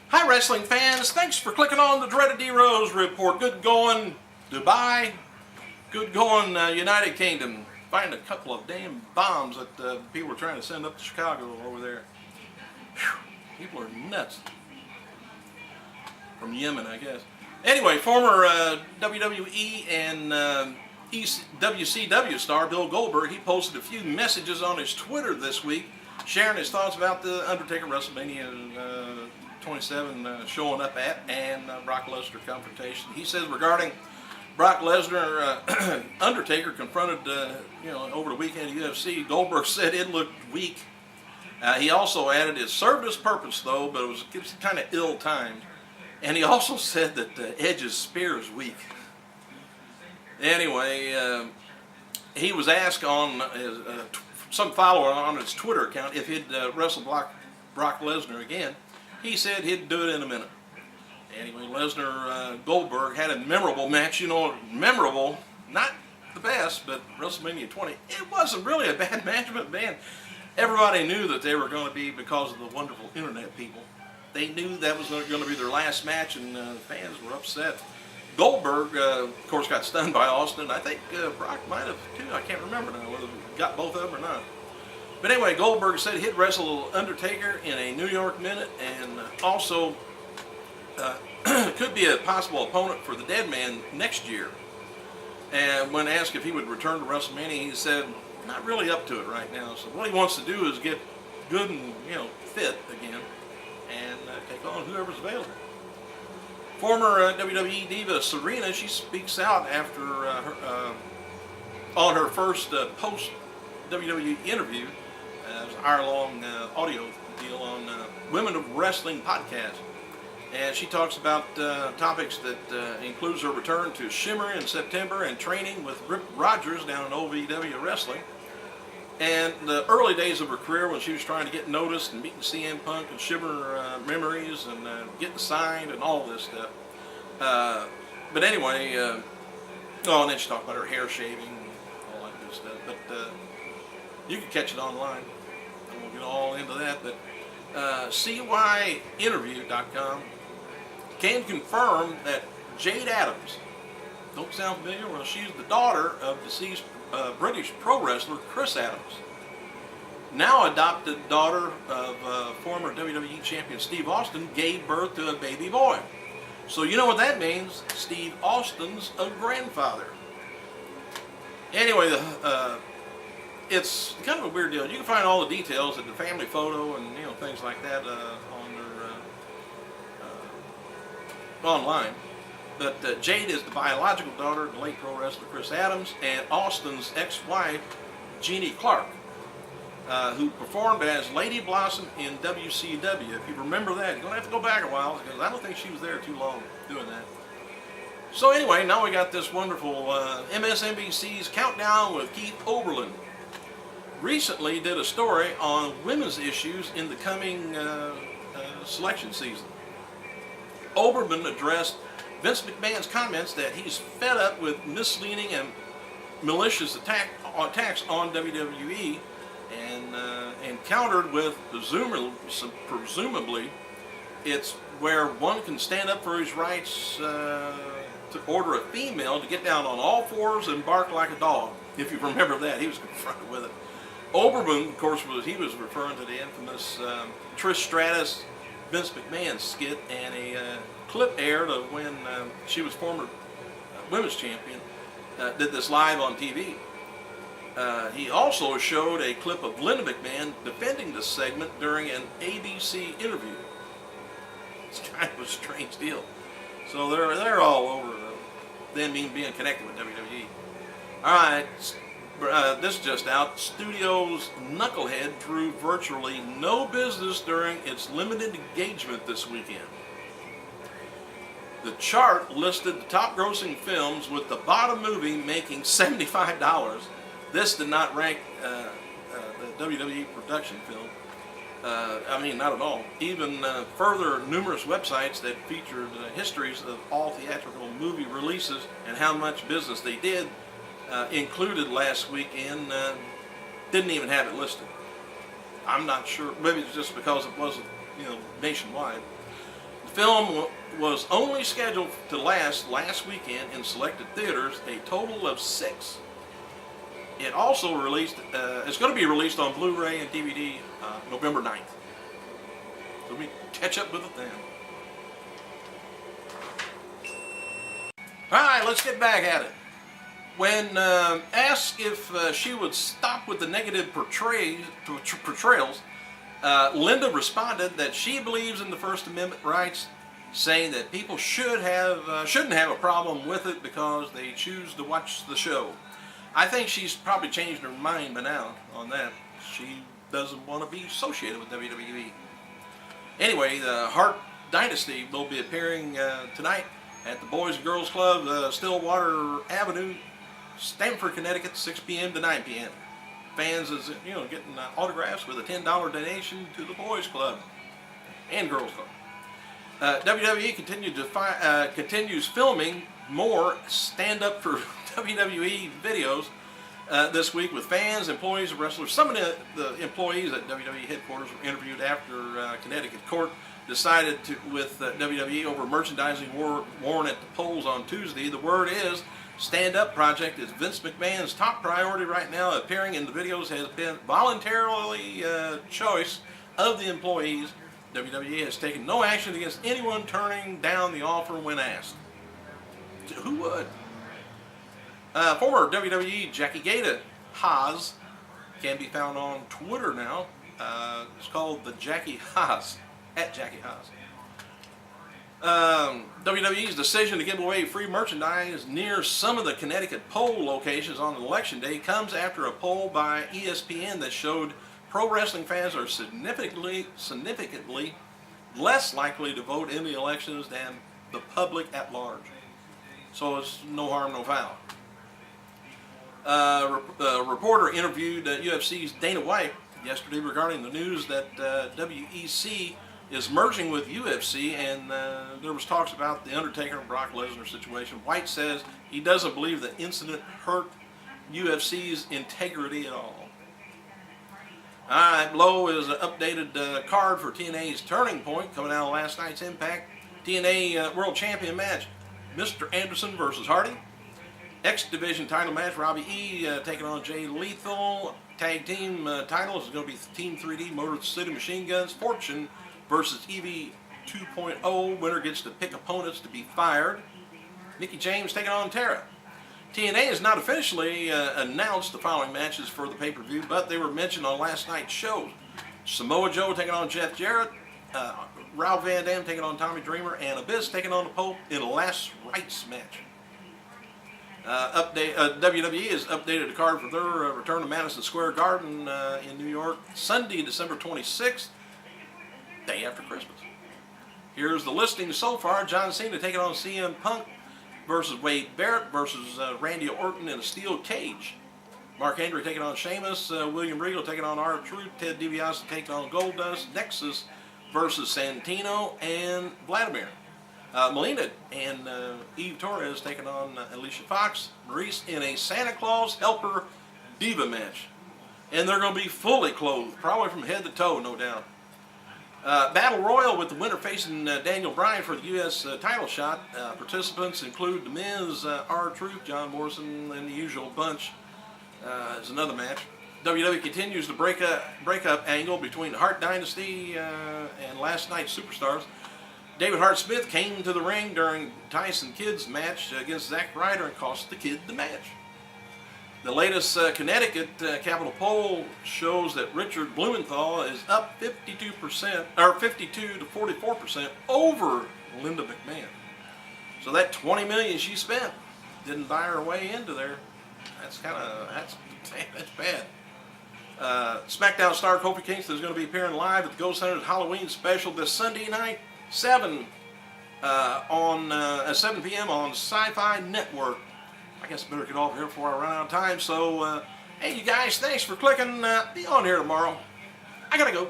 Hi wrestling fans, thanks for clicking on the Dreaded D-Rose Report. Good going Dubai, good going United Kingdom. Find a couple of damn bombs that people were trying to send up to Chicago over there. Whew, people are nuts. From Yemen, I guess. Anyway, former WWE and WCW star Bill Goldberg, he posted a few messages on his Twitter this week, sharing his thoughts about the Undertaker WrestleMania 27 showing up at and Brock Lesnar confrontation. He says regarding Brock Lesnar, Undertaker confronted over the weekend at UFC. Goldberg said it looked weak. He also added it served its purpose though, but it was kind of ill-timed. And he also said that Edge's spear is weak. Anyway, he was asked on some follower on his Twitter account if he'd wrestle Brock Lesnar again. He said he'd do it in a minute. Anyway, Lesnar Goldberg had a memorable match. Memorable, not the best, but WrestleMania 20. It wasn't really a bad match, but man, everybody knew that they were going to be because of the wonderful internet people. They knew that was going to be their last match, and fans were upset. Goldberg, of course, got stunned by Austin. I think Brock might have too. I can't remember now whether he got both of them or not. But anyway, Goldberg said he'd wrestle Undertaker in a New York Minute, and also could be a possible opponent for the Dead Man next year. And when asked if he would return to WrestleMania, he said not really up to it right now. So what he wants to do is get good and fit again, and take on whoever's available. Former WWE diva Serena, she speaks out after on her first post WWE interview. It was an hour-long audio deal on Women of Wrestling podcast, and she talks about topics that includes her return to Shimmer in September and training with Rip Rogers down in OVW Wrestling. And the early days of her career when she was trying to get noticed and meeting CM Punk and Shimmer memories and getting signed and all this stuff. But anyway, and then she talked about her hair shaving and all that good stuff. But you can catch it online. I won't get all into that. But CYInterview.com can confirm that Jade Adams, don't sound familiar? Well, she's the daughter of deceased British pro wrestler Chris Adams, now adopted daughter of former WWE champion Steve Austin, gave birth to a baby boy. So you know what that means? Steve Austin's a grandfather. Anyway, it's kind of a weird deal. You can find all the details at the family photo and things like that on their online. But Jade is the biological daughter of the late pro wrestler Chris Adams and Austin's ex-wife, Jeannie Clark, who performed as Lady Blossom in WCW. If you remember that, you're going to have to go back a while because I don't think she was there too long doing that. So anyway, now we got this wonderful MSNBC's Countdown with Keith Olbermann. Recently did a story on women's issues in the coming selection season. Olbermann addressed Vince McMahon's comments that he's fed up with misleading and malicious attacks on WWE, and countered with presumably it's where one can stand up for his rights to order a female to get down on all fours and bark like a dog. If you remember that, he was confronted with it. Olbermann, of course, was referring to the infamous Trish Stratus Vince McMahon skit, and a clip aired of when she was former women's champion, did this live on TV. He also showed a clip of Linda McMahon defending this segment during an ABC interview. It's kind of a strange deal. So they're all over them being connected with WWE. All right, this is just out. Studio's Knucklehead drew virtually no business during its limited engagement this weekend. The chart listed the top grossing films with the bottom movie making $75. This did not rank the WWE production film. Not at all. Even further, numerous websites that featured histories of all theatrical movie releases and how much business they did included last weekend didn't even have it listed. I'm not sure. Maybe it's just because it wasn't, nationwide. film was only scheduled to last weekend in selected theaters, a total of 6. It also released, it's going to be released on Blu-ray and DVD November 9th. So we catch up with it then. Alright, let's get back at it. When asked if she would stop with the negative portrayals, Linda responded that she believes in the First Amendment rights, saying that people shouldn't have a problem with it because they choose to watch the show. I think she's probably changed her mind by now on that. She doesn't want to be associated with WWE. Anyway, the Hart Dynasty will be appearing tonight at the Boys and Girls Club, Stillwater Avenue, Stamford, Connecticut, 6 p.m. to 9 p.m. Fans is getting autographs with a $10 donation to the Boys Club and Girls Club. WWE continues filming more stand-up for WWE videos this week with fans, employees, and wrestlers. Some of the employees at WWE headquarters were interviewed after Connecticut court decided with WWE over merchandising worn at the polls on Tuesday. The word is Stand Up Project is Vince McMahon's top priority right now. Appearing in the videos has been voluntarily choice of the employees. WWE has taken no action against anyone turning down the offer when asked. Who would? Former WWE Jackie Gata Haas can be found on Twitter now. It's called the Jackie Haas, at Jackie Haas. WWE's decision to give away free merchandise near some of the Connecticut poll locations on election day comes after a poll by ESPN that showed pro wrestling fans are significantly less likely to vote in the elections than the public at large. So it's no harm, no foul. A reporter interviewed UFC's Dana White yesterday regarding the news that WEC is merging with UFC, and there was talks about the Undertaker and Brock Lesnar situation. White says he doesn't believe the incident hurt UFC's integrity at all. Alright, below is an updated card for TNA's Turning Point coming out of last night's Impact. TNA World Champion match, Mr. Anderson versus Hardy. X Division title match, Robbie E taking on Jay Lethal. Tag team titles is going to be Team 3D Motor City Machine Guns. Fortune versus Evie 2.0. Winner gets to pick opponents to be fired. Mickie James taking on Tara. TNA has not officially announced the following matches for the pay-per-view, but they were mentioned on last night's show. Samoa Joe taking on Jeff Jarrett. Rob Van Dam taking on Tommy Dreamer. And Abyss taking on the Pope in a last rites match. WWE has updated the card for their return to Madison Square Garden in New York, Sunday, December 26th, day after Christmas. Here's the listing so far. John Cena taking on CM Punk versus Wade Barrett versus Randy Orton in a steel cage. Mark Henry taking on Sheamus. William Regal taking on R-Truth. Ted DiBiase taking on Goldust. Nexus versus Santino and Vladimir. Melina and Eve Torres taking on Alicia Fox. Maurice in a Santa Claus Helper Diva match. And they're going to be fully clothed, probably from head to toe, no doubt. Battle Royal with the winner facing Daniel Bryan for the U.S. title shot. Participants include The Miz, R-Truth, John Morrison, and the usual bunch. Is another match. WWE continues the breakup angle between the Hart Dynasty and last night's superstars. David Hart Smith came to the ring during Tyson Kidd's match against Zack Ryder and cost the Kid the match. The latest Connecticut Capitol poll shows that Richard Blumenthal is up 52% or 52 to 44% over Linda McMahon. So that $20 million she spent didn't buy her way into there. That's bad. SmackDown star Kofi Kingston is going to be appearing live at the Ghost Hunters Halloween special this Sunday night, 7 p.m. on Sci-Fi Network. I guess I better get off here before I run out of time. So, hey, you guys, thanks for clicking. Be on here tomorrow. I gotta go.